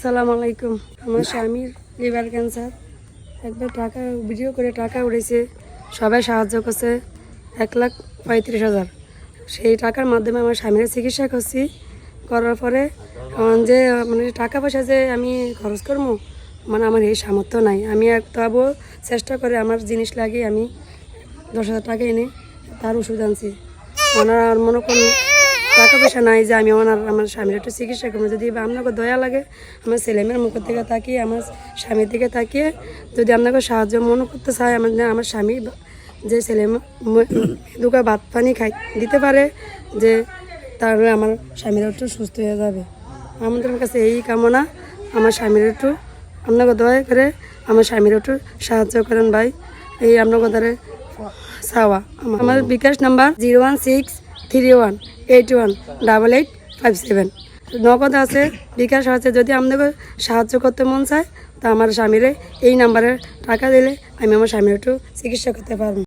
আসসালামু আলাইকুম। আমার স্বামীর লিভার ক্যান্সার, একবার টাকা ভিডিও করে টাকা উঠেছে, সবাই সাহায্য করছে 1,35,000। সেই টাকার মাধ্যমে আমার স্বামীর চিকিৎসা করছি। করার পরে যে টাকা পয়সা যে আমি খরচ করবো, আমার এই সামর্থ্য নাই। আমি তবুও চেষ্টা করে আমার জিনিস লাগিয়ে আমি 10,000 টাকা এনে তার ওষুধ আনছি। ওনার মনে করুন টাকা পয়সা নাই যে আমি আমার স্বামীর একটু চিকিৎসা করবো। যদি আপনাকে দয়া লাগে, আমার ছেলেমেয়ের মুখের দিকে তাকিয়ে, আমার স্বামীর দিকে তাকিয়ে যদি আপনাকে সাহায্য মনে করতে চায়, আমার স্বামী যে ছেলে দুটো ভাত পানি খাই দিতে পারে, যে তাহলে আমার স্বামীরা একটু সুস্থ হয়ে যাবে। আমাদের কাছে এই কামনা, আমার স্বামীর একটু আপনাকে দয়া করে আমার স্বামীর একটু সাহায্য করেন ভাই। এই আপনাকে দ্বারা চাওয়া। আমার বিকাশ নাম্বার 01631818857। নগদ আছে, বিকাশ আছে। যদি আপনাকে সাহায্য করতে মন চায় তা আমার স্বামীরে এই নাম্বারে টাকা দিলে আমি আমার স্বামীর একটু চিকিৎসা করতে পারব।